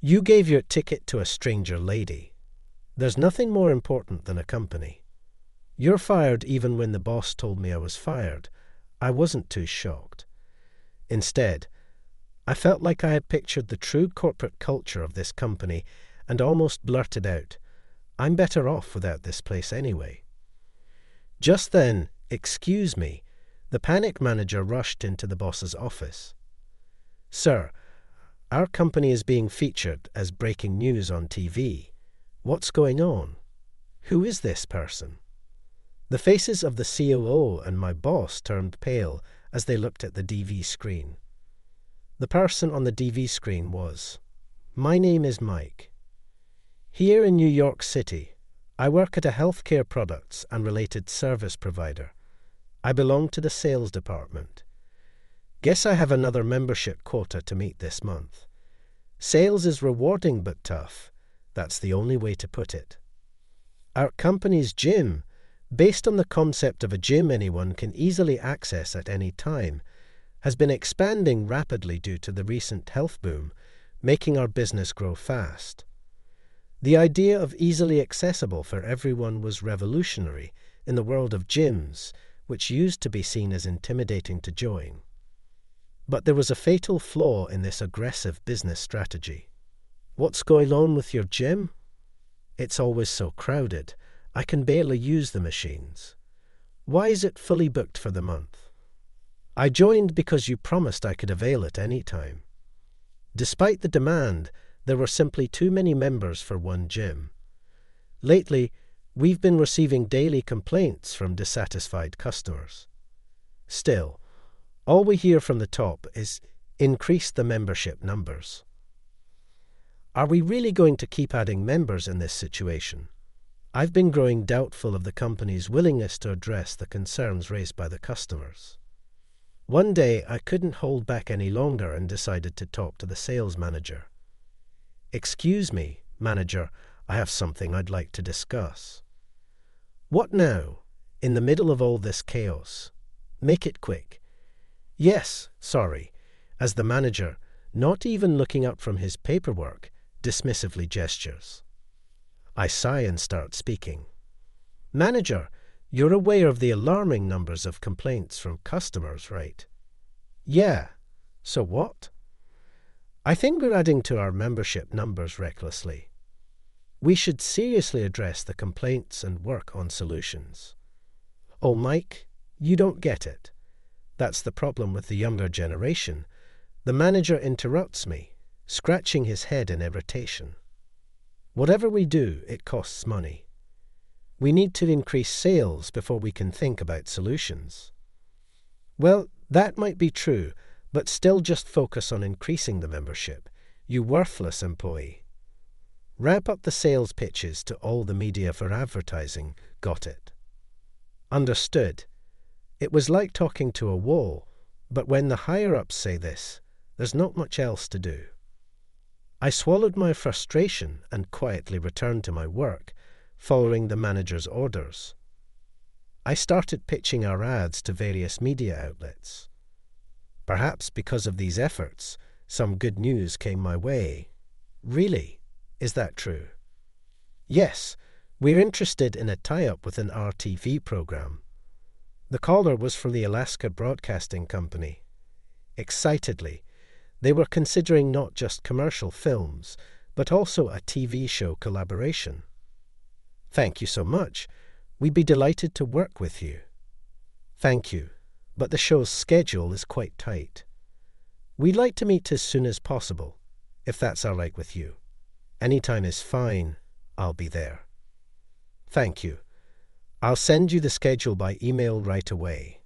You gave your ticket to a stranger lady. There's nothing more important than a company. You're fired even when the boss told me I was fired. I wasn't too shocked. Instead, I felt like I had pictured the true corporate culture of this company and almost blurted out, "I'm better off without this place anyway." Just then, "Excuse me," the panic manager rushed into the boss's office. "Sir, our company is being featured as breaking news on TV. What's going on? Who is this person?" The faces of the COO and my boss turned pale as they looked at the DV screen. The person on the DV screen was, "My name is Mike. Here in New York City, I work at a healthcare products and related service provider. I belong to the sales department. Guess I have another membership quota to meet this month. Sales is rewarding but tough. That's the only way to put it. Our company's gym, based on the concept of a gym anyone can easily access at any time, has been expanding rapidly due to the recent health boom, making our business grow fast. The idea of easily accessible for everyone was revolutionary in the world of gyms, which used to be seen as intimidating to join. But there was a fatal flaw in this aggressive business strategy. What's going on with your gym? It's always so crowded. I can barely use the machines. Why is it fully booked for the month? I joined because you promised I could avail it any time. Despite the demand, there were simply too many members for one gym. Lately, we've been receiving daily complaints from dissatisfied customers. Still, all we hear from the top is increase the membership numbers. Are we really going to keep adding members in this situation? I've been growing doubtful of the company's willingness to address the concerns raised by the customers. One day, I couldn't hold back any longer and decided to talk to the sales manager. "Excuse me, manager, I have something I'd like to discuss." "What now? In the middle of all this chaos? Make it quick." "Yes, sorry," as the manager, not even looking up from his paperwork, dismissively gestures. I sigh and start speaking. "Manager, you're aware of the alarming numbers of complaints from customers, right?" "Yeah. So what?" "I think we're adding to our membership numbers recklessly. We should seriously address the complaints and work on solutions." "Oh, Mike, you don't get it. That's the problem with the younger generation." The manager interrupts me, scratching his head in irritation. "Whatever we do, it costs money. We need to increase sales before we can think about solutions." "Well, that might be true, but still just focus on increasing the membership, you worthless employee. Ramp up the sales pitches to all the media for advertising. Got it?" "Understood." It was like talking to a wall, but when the higher-ups say this, there's not much else to do. I swallowed my frustration and quietly returned to my work, following the manager's orders. I started pitching our ads to various media outlets. Perhaps because of these efforts, some good news came my way. "Really? Is that true?" "Yes, we're interested in a tie-up with an RTV program." The caller was from the Alaska Broadcasting Company. Excitedly, they were considering not just commercial films, but also a TV show collaboration. "Thank you so much. We'd be delighted to work with you." "Thank you, but the show's schedule is quite tight. We'd like to meet as soon as possible, if that's all right with you. Any time is fine. I'll be there." "Thank you. I'll send you the schedule by email right away."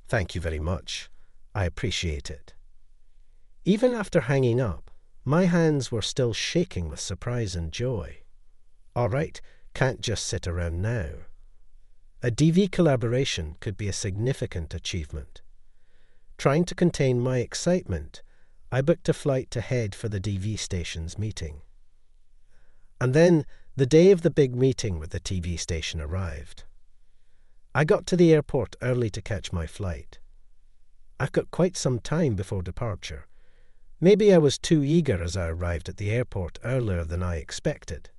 "Thank you very much. I appreciate it." Even after hanging up, my hands were still shaking with surprise and joy. All right, can't just sit around now. A DV collaboration could be a significant achievement. Trying to contain my excitement, I booked a flight to head for the DV station's meeting. And then the day of the big meeting with the TV station arrived. I got to the airport early to catch my flight. I've got quite some time before departure. Maybe I was too eager as I arrived at the airport earlier than I expected.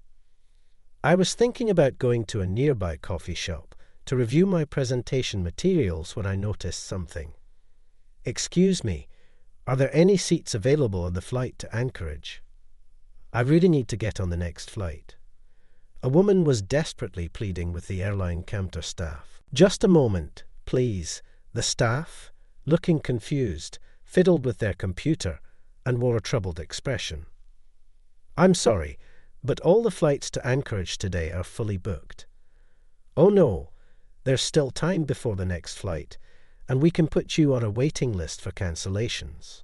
I was thinking about going to a nearby coffee shop to review my presentation materials when I noticed something. "Excuse me, are there any seats available on the flight to Anchorage? I really need to get on the next flight." A woman was desperately pleading with the airline counter staff. "Just a moment, please." The staff, looking confused, fiddled with their computer and wore a troubled expression. "I'm sorry, but all the flights to Anchorage today are fully booked." "Oh no, there's still time before the next flight, and we can put you on a waiting list for cancellations."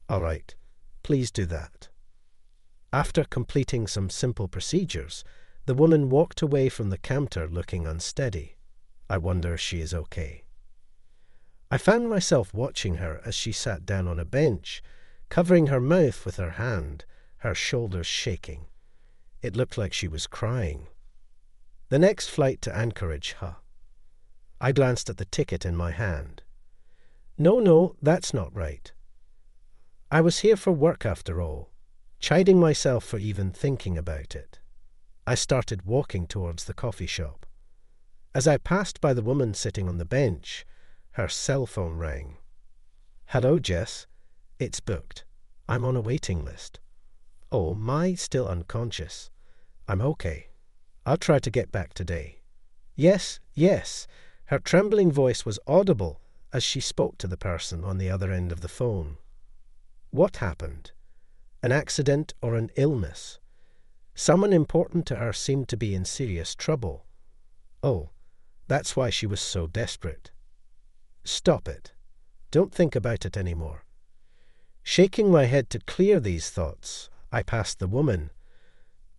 "All right, please do that." After completing some simple procedures, the woman walked away from the counter looking unsteady. I wonder if she is okay. I found myself watching her as she sat down on a bench, covering her mouth with her hand, her shoulders shaking. It looked like she was crying. The next flight to Anchorage, huh? I glanced at the ticket in my hand. No, that's not right. I was here for work after all, chiding myself for even thinking about it. I started walking towards the coffee shop. As I passed by the woman sitting on the bench, her cell phone rang. "Hello, Jess. It's booked. I'm on a waiting list." "Oh, my, still unconscious. I'm okay. I'll try to get back today." Yes. Her trembling voice was audible as she spoke to the person on the other end of the phone. What happened? An accident or an illness? Someone important to her seemed to be in serious trouble. Oh, that's why she was so desperate. Stop it. Don't think about it anymore. Shaking my head to clear these thoughts, I passed the woman.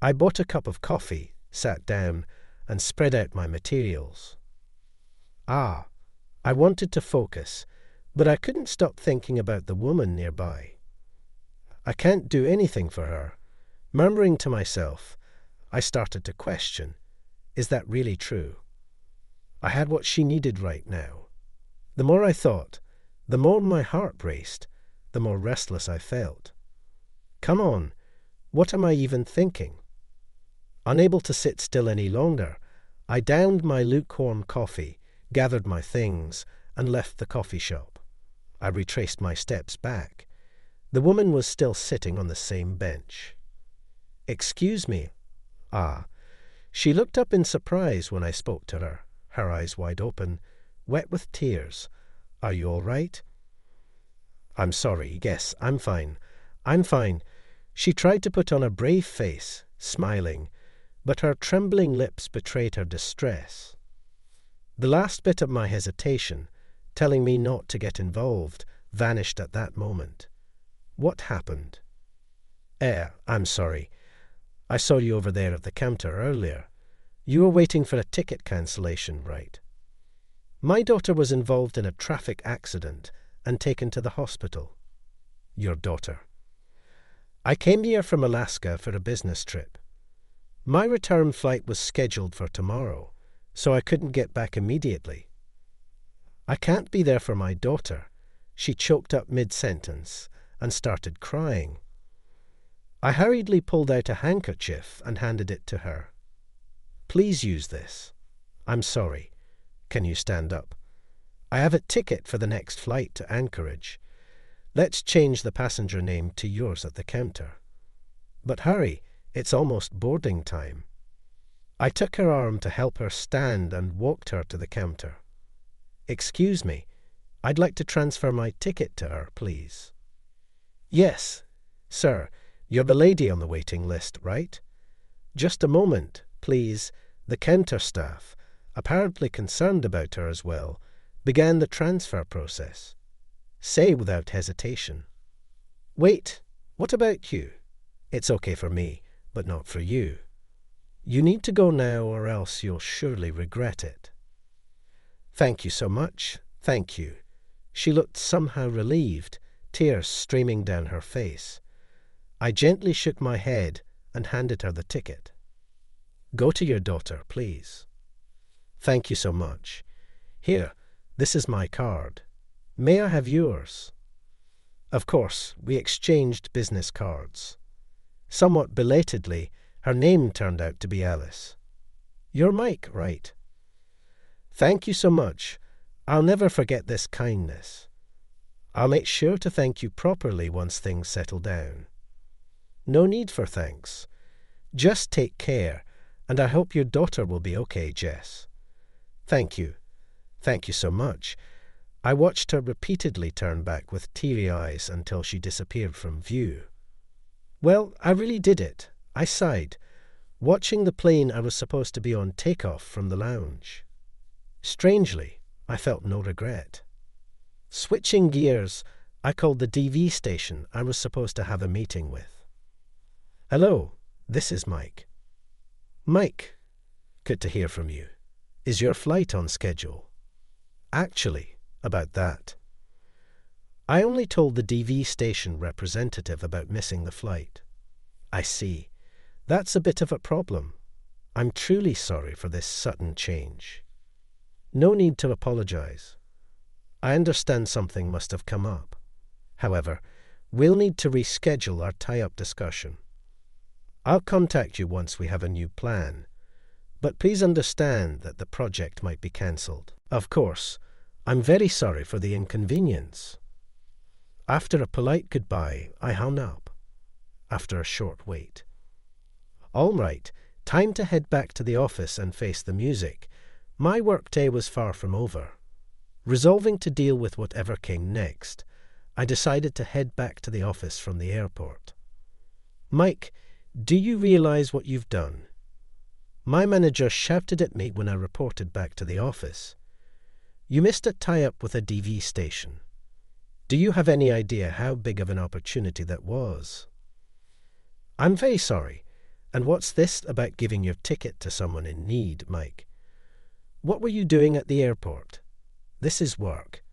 I bought a cup of coffee, sat down, and spread out my materials. I wanted to focus, but I couldn't stop thinking about the woman nearby. I can't do anything for her. Murmuring to myself, I started to question, is that really true? I had what she needed right now. The more I thought, the more my heart raced, the more restless I felt. Come on, what am I even thinking? Unable to sit still any longer, I downed my lukewarm coffee, gathered my things, and left the coffee shop. I retraced my steps back. The woman was still sitting on the same bench. "Excuse me." She looked up in surprise when I spoke to her, her eyes wide open, wet with tears. "Are you all right?" "I'm sorry. Yes, I'm fine. She tried to put on a brave face, smiling, but her trembling lips betrayed her distress. The last bit of my hesitation, telling me not to get involved, vanished at that moment. What happened? I'm sorry. I saw you over there at the counter earlier. You were waiting for a ticket cancellation, right? My daughter was involved in a traffic accident and taken to the hospital." "Your daughter?" "I came here from Alaska for a business trip. My return flight was scheduled for tomorrow, so I couldn't get back immediately. I can't be there for my daughter." She choked up mid-sentence and started crying. I hurriedly pulled out a handkerchief and handed it to her. "Please use this. I'm sorry. Can you stand up? I have a ticket for the next flight to Anchorage. Let's change the passenger name to yours at the counter. But hurry, it's almost boarding time." I took her arm to help her stand and walked her to the counter. "Excuse me, I'd like to transfer my ticket to her, please." "Yes, sir, you're the lady on the waiting list, right?" "Just a moment, please." The counter staff, apparently concerned about her as well, began the transfer process. Say without hesitation, "Wait, what about you? It's okay for me, but not for you. You need to go now or else you'll surely regret it." "Thank you so much, thank you." She looked somehow relieved, tears streaming down her face. I gently shook my head and handed her the ticket. "Go to your daughter, please." "Thank you so much. Here, this is my card. May I have yours?" Of course, we exchanged business cards. Somewhat belatedly, her name turned out to be Alice. "You're Mike, right?" "Thank you so much. I'll never forget this kindness. I'll make sure to thank you properly once things settle down." "No need for thanks. Just take care, and I hope your daughter will be okay, Jess." "Thank you. Thank you so much." I watched her repeatedly turn back with teary eyes until she disappeared from view. Well, I really did it. I sighed, watching the plane I was supposed to be on take off from the lounge. Strangely, I felt no regret. Switching gears, I called the DV station I was supposed to have a meeting with. "Hello, this is Mike." "Mike, good to hear from you. Is your flight on schedule?" "Actually, about that. I only told the DV station representative about missing the flight." "I see. That's a bit of a problem. I'm truly sorry for this sudden change." "No need to apologize. I understand something must have come up. However, we'll need to reschedule our tie-up discussion. I'll contact you once we have a new plan, but please understand that the project might be cancelled. Of course, I'm very sorry for the inconvenience." After a polite goodbye, I hung up. After a short wait. All right, time to head back to the office and face the music. My workday was far from over. Resolving to deal with whatever came next, I decided to head back to the office from the airport. "Mike, do you realize what you've done?" My manager shouted at me when I reported back to the office. "You missed a tie-up with a DV station. Do you have any idea how big of an opportunity that was?" "I'm very sorry. And what's this about giving your ticket to someone in need, Mike? What were you doing at the airport? This is work.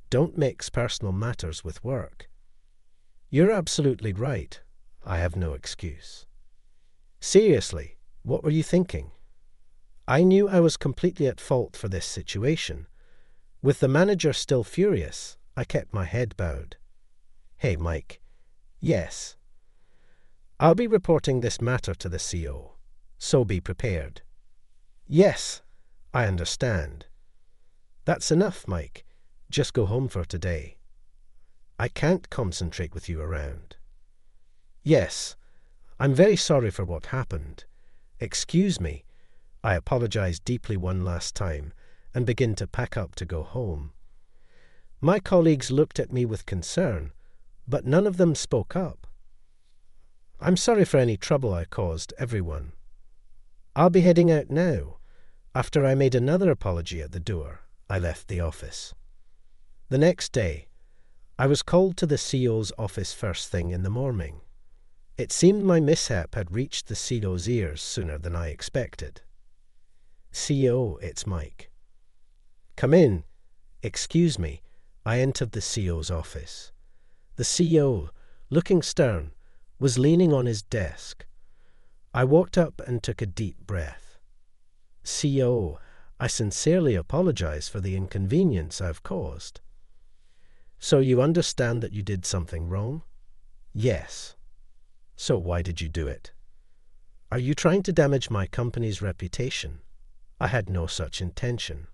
Don't mix personal matters with work." "You're absolutely right. I have no excuse." "Seriously, what were you thinking?" I knew I was completely at fault for this situation. With the manager still furious, I kept my head bowed. "Hey, Mike." "Yes." "I'll be reporting this matter to the CO, so be prepared." "Yes, I understand." "That's enough, Mike. Just go home for today. I can't concentrate with you around." "Yes, I'm very sorry for what happened. Excuse me." I apologized deeply one last time and began to pack up to go home. My colleagues looked at me with concern, but none of them spoke up. "I'm sorry for any trouble I caused everyone. I'll be heading out now." After I made another apology at the door, I left the office. The next day, I was called to the CO's office first thing in the morning. It seemed my mishap had reached the CO's ears sooner than I expected. "CO, it's Mike." "Come in." "Excuse me." I entered the CO's office. The CO, looking stern, was leaning on his desk. I walked up and took a deep breath. "CO, I sincerely apologize for the inconvenience I've caused." "So you understand that you did something wrong?" "Yes." "So why did you do it?" "Are you trying to damage my company's reputation?" "I had no such intention."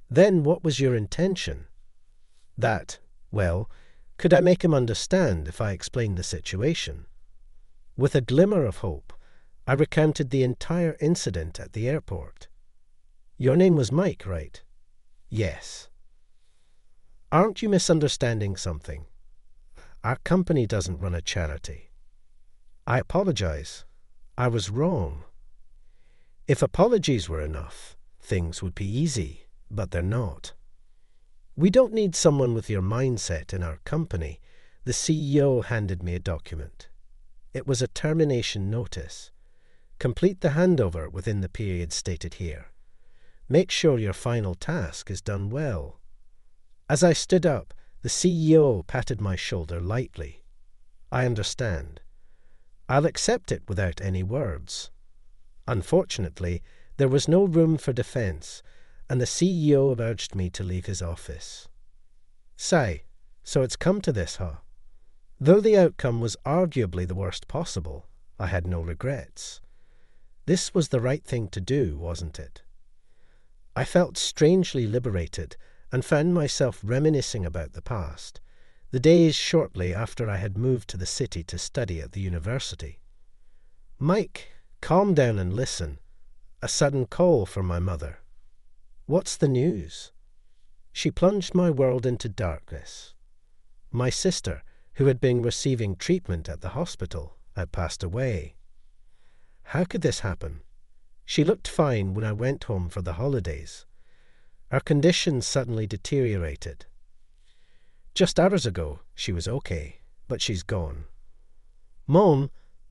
"Then what was your intention?" Well, could I make him understand if I explained the situation? With a glimmer of hope, I recounted the entire incident at the airport. "Your name was Mike, right?" "Yes." "Aren't you misunderstanding something? Our company doesn't run a charity." "I apologize. I was wrong." If apologies were enough, things would be easy, but they're not. "We don't need someone with your mindset in our company." The CEO handed me a document. It was a termination notice. "Complete the handover within the period stated here. Make sure your final task is done well." As I stood up, the CEO patted my shoulder lightly. "I understand. I'll accept it without any words." Unfortunately, there was no room for defense, and the CEO urged me to leave his office. "Sai, So it's come to this, huh? Though the outcome was arguably the worst possible, I had no regrets. This was the right thing to do, wasn't it? I felt strangely liberated and found myself reminiscing about the past, the days shortly after I had moved to the city to study at the university. "Mike, calm down and listen." A sudden call from my mother. "What's the news?" She plunged my world into darkness. My sister, who had been receiving treatment at the hospital, had passed away. How could this happen? She looked fine when I went home for the holidays. Her condition suddenly deteriorated. Just hours ago, she was okay, but she's gone. Mom,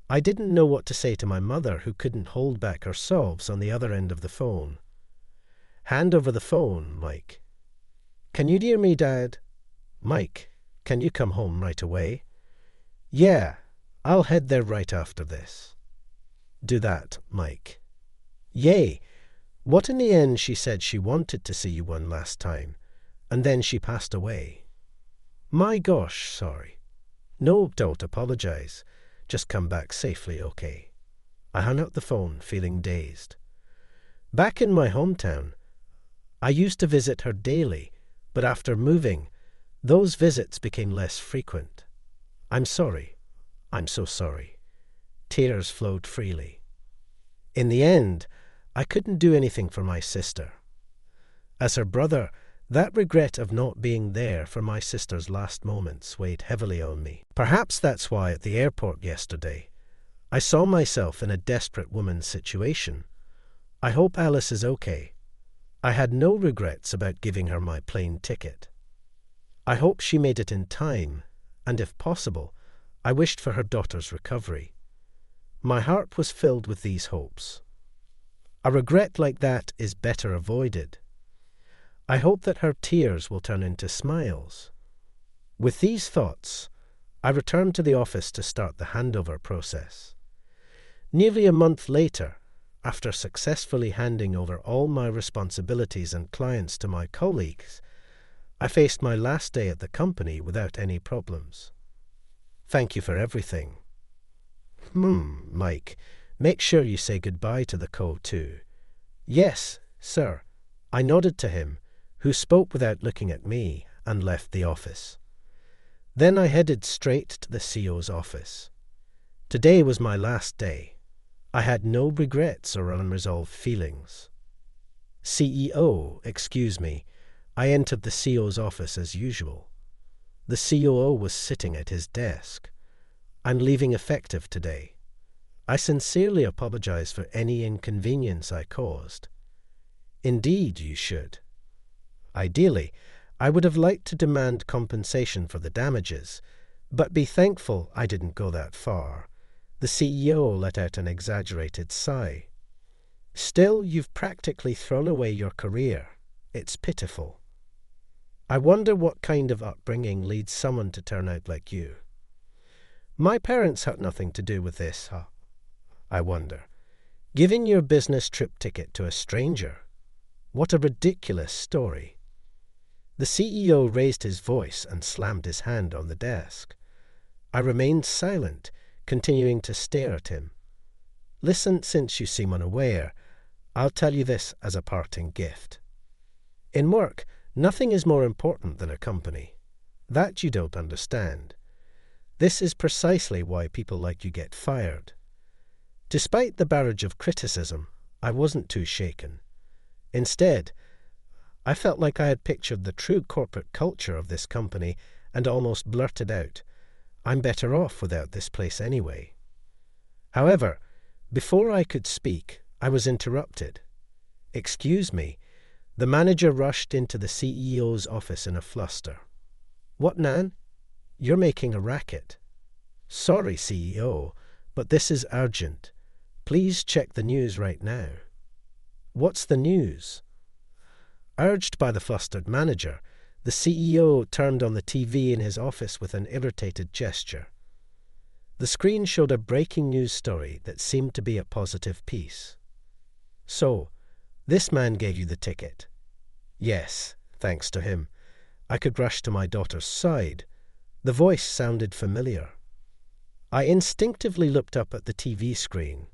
I didn't know what to say to my mother, who couldn't hold back her sobs on the other end of the phone. "Hand over the phone, Mike." "Can you hear me, Dad?" "Mike, can you come home right away?" "Yeah, I'll head there right after this." "Do that, Mike." "Yay. What in the end she said she wanted to see you one last time, and then she passed away." "My gosh, sorry." "No, don't apologize. Just come back safely, okay?" I hung up the phone, feeling dazed. Back in my hometown, I used to visit her daily, but after moving, those visits became less frequent. "I'm sorry. I'm so sorry." Tears flowed freely. In the end, I couldn't do anything for my sister. As her brother, that regret of not being there for my sister's last moments weighed heavily on me. Perhaps that's why at the airport yesterday, I saw myself in a desperate woman's situation. I hope Alice is okay. I had no regrets about giving her my plane ticket. I hope she made it in time, and if possible, I wished for her daughter's recovery. My heart was filled with these hopes. A regret like that is better avoided. I hope that her tears will turn into smiles. With these thoughts, I returned to the office to start the handover process. Nearly a month later, after successfully handing over all my responsibilities and clients to my colleagues, I faced my last day at the company without any problems. "Thank you for everything." Mike, make sure you say goodbye to the co too." "Yes, sir." I nodded to him, who spoke without looking at me, and left the office. Then I headed straight to the CEO's office. Today was my last day. I had no regrets or unresolved feelings. "CEO, excuse me." I entered the CEO's office as usual. The COO was sitting at his desk. "I'm leaving effective today. I sincerely apologize for any inconvenience I caused." "Indeed you should." Ideally, I would have liked to demand compensation for the damages, but be thankful I didn't go that far. The CEO let out an exaggerated sigh. "Still, you've practically thrown away your career. It's pitiful. I wonder what kind of upbringing leads someone to turn out like you." "My parents had nothing to do with this, huh?" "I wonder. Giving your business trip ticket to a stranger. What a ridiculous story." The CEO raised his voice and slammed his hand on the desk. I remained silent, continuing to stare at him. "Listen, since you seem unaware, I'll tell you this as a parting gift. In work, nothing is more important than a company. That you don't understand. This is precisely why people like you get fired." Despite the barrage of criticism, I wasn't too shaken. Instead, I felt like I had pictured the true corporate culture of this company and almost blurted out, "I'm better off without this place anyway." However, before I could speak, I was interrupted. "Excuse me." The manager rushed into the CEO's office in a fluster. "What, Nan? You're making a racket." "Sorry, CEO, but this is urgent. Please check the news right now." "What's the news?" Urged by the flustered manager, the CEO turned on the TV in his office with an irritated gesture. The screen showed a breaking news story that seemed to be a positive piece. "So, this man gave you the ticket?" "Yes, thanks to him. I could rush to my daughter's side. The voice sounded familiar. I instinctively looked up at the TV screen.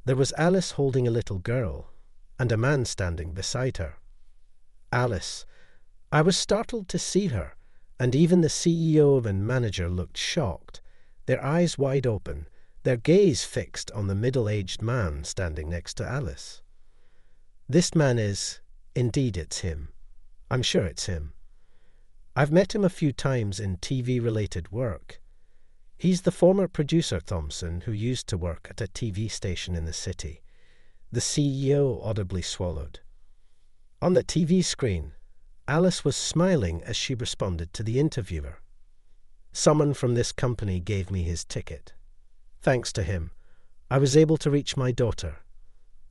There was Alice holding a little girl, and a man standing beside her. Alice. I was startled to see her, and even the CEO and manager looked shocked, their eyes wide open, their gaze fixed on the middle-aged man standing next to Alice. This man is, indeed it's him. I'm sure it's him. I've met him a few times in TV-related work. He's the former producer Thompson who used to work at a TV station in the city. The CEO audibly swallowed. On the TV screen, Alice was smiling as she responded to the interviewer. Someone from this company gave me his ticket. Thanks to him, I was able to reach my daughter.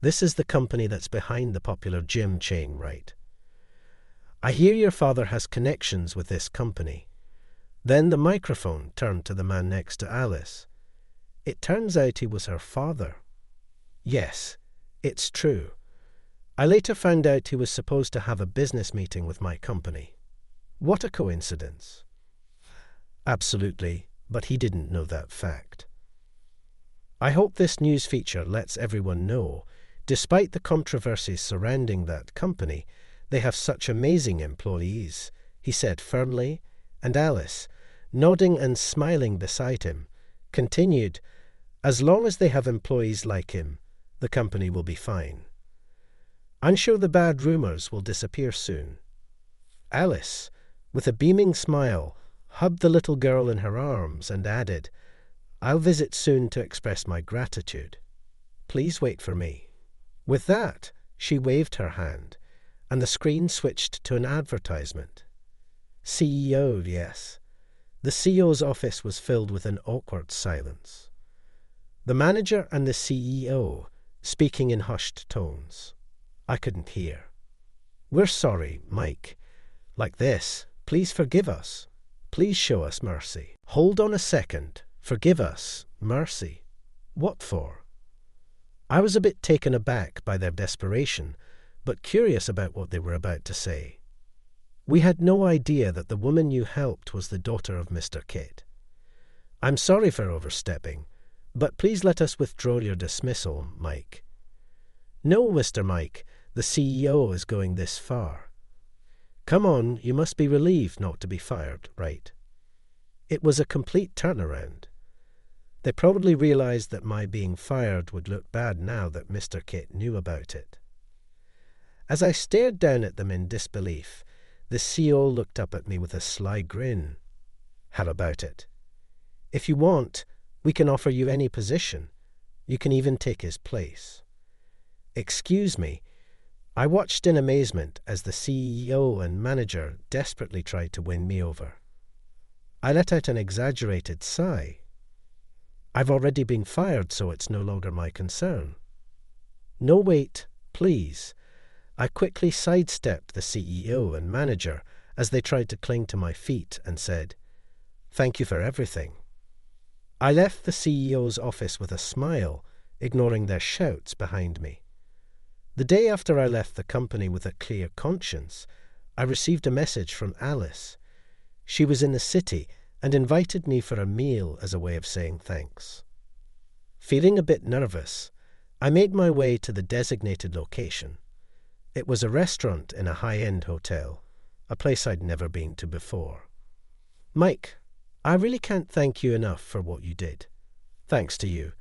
This is the company that's behind the popular gym chain, right? I hear your father has connections with this company. Then the microphone turned to the man next to Alice. It turns out he was her father. Yes, it's true. I later found out he was supposed to have a business meeting with my company. What a coincidence. Absolutely, but he didn't know that fact. I hope this news feature lets everyone know, despite the controversies surrounding that company, they have such amazing employees, he said firmly, and Alice, nodding and smiling beside him, continued, as long as they have employees like him, the company will be fine. I'm sure the bad rumours will disappear soon. Alice, with a beaming smile, hugged the little girl in her arms and added, I'll visit soon to express my gratitude. Please wait for me. With that, she waved her hand, and the screen switched to an advertisement. CEO, yes. The CEO's office was filled with an awkward silence. The manager and the CEO, speaking in hushed tones. I couldn't hear. We're sorry, Mike. Like this, please forgive us. Please show us mercy. Hold on a second. Forgive us. Mercy. What for? I was a bit taken aback by their desperation, but curious about what they were about to say. We had no idea that the woman you helped was the daughter of Mr. Kit. I'm sorry for overstepping, but please let us withdraw your dismissal, Mike. No, Mr. Mike, the CEO is going this far. Come on, you must be relieved not to be fired, right? It was a complete turnaround. They probably realized that my being fired would look bad now that Mr. Kit knew about it. As I stared down at them in disbelief, the CEO looked up at me with a sly grin. How about it? If you want, we can offer you any position. You can even take his place. Excuse me. I watched in amazement as the CEO and manager desperately tried to win me over. I let out an exaggerated sigh. I've already been fired, so it's no longer my concern. No, wait, please. I quickly sidestepped the CEO and manager as they tried to cling to my feet and said, Thank you for everything. I left the CEO's office with a smile, ignoring their shouts behind me. The day after I left the company with a clear conscience, I received a message from Alice. She was in the city and invited me for a meal as a way of saying thanks. Feeling a bit nervous, I made my way to the designated location. It was a restaurant in a high-end hotel, a place I'd never been to before. Mike, I really can't thank you enough for what you did. Thanks to you,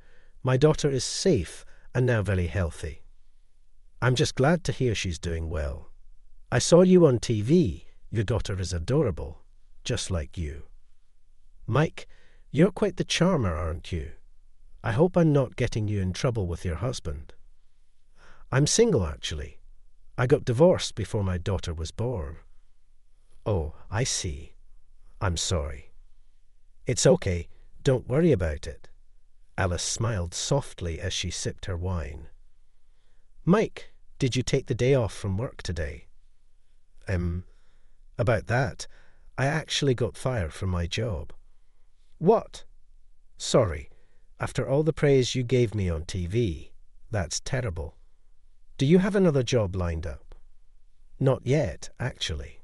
my daughter is safe and now very healthy. I'm just glad to hear she's doing well. I saw you on TV. Your daughter is adorable, just like you. Mike, you're quite the charmer, aren't you? I hope I'm not getting you in trouble with your husband. I'm single, actually. I got divorced before my daughter was born. Oh, I see. I'm sorry. It's okay. Don't worry about it. Alice smiled softly as she sipped her wine. Mike, did you take the day off from work today? About that, I actually got fired from my job. What? Sorry. After all the praise you gave me on TV, that's terrible. Do you have another job lined up? Not yet, actually.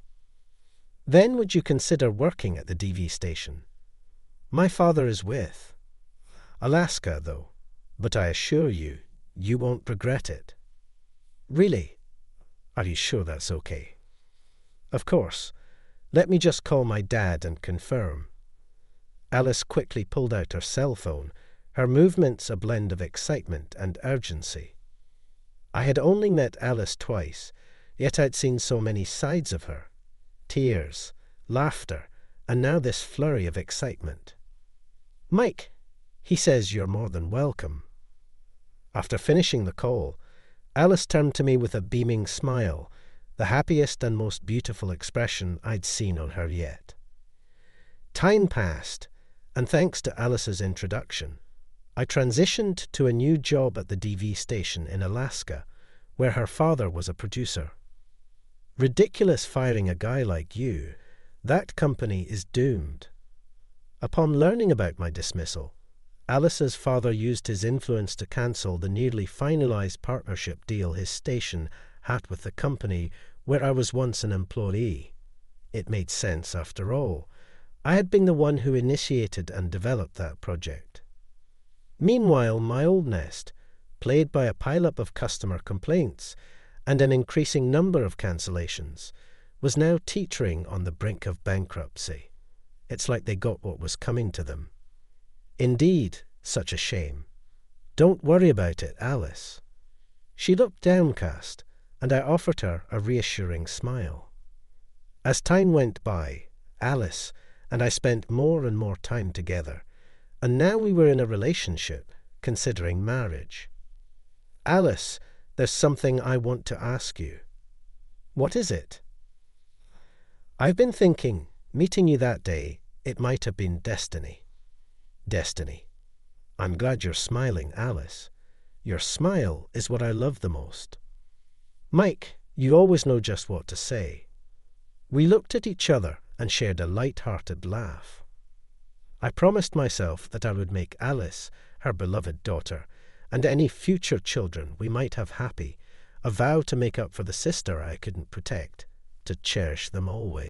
Then would you consider working at the DV station? My father is with Alaska, though, but I assure you, you won't regret it. Really? Are you sure that's okay? Of course. Let me just call my dad and confirm. Alice quickly pulled out her cell phone, her movements a blend of excitement and urgency. I had only met Alice twice, yet I'd seen so many sides of her. Tears, laughter, and now this flurry of excitement. Mike, he says you're more than welcome. After finishing the call, Alice turned to me with a beaming smile, the happiest and most beautiful expression I'd seen on her yet. Time passed, and thanks to Alice's introduction, I transitioned to a new job at the DV station in Alaska, where her father was a producer. Ridiculous firing a guy like you. That company is doomed. Upon learning about my dismissal, Alice's father used his influence to cancel the nearly finalized partnership deal his station had with the company where I was once an employee. It made sense after all. I had been the one who initiated and developed that project. Meanwhile, my old nest, plagued by a pileup of customer complaints and an increasing number of cancellations, was now teetering on the brink of bankruptcy. It's like they got what was coming to them. Indeed, such a shame. Don't worry about it, Alice. She looked downcast, and I offered her a reassuring smile. As time went by, Alice and I spent more and more time together, and now we were in a relationship, considering marriage. Alice, there's something I want to ask you. What is it? I've been thinking, meeting you that day, it might have been destiny. Destiny. I'm glad you're smiling, Alice. Your smile is what I love the most. Mike, you always know just what to say. We looked at each other and shared a light-hearted laugh. I promised myself that I would make Alice, her beloved daughter, and any future children we might have happy, a vow to make up for the sister I couldn't protect, to cherish them always.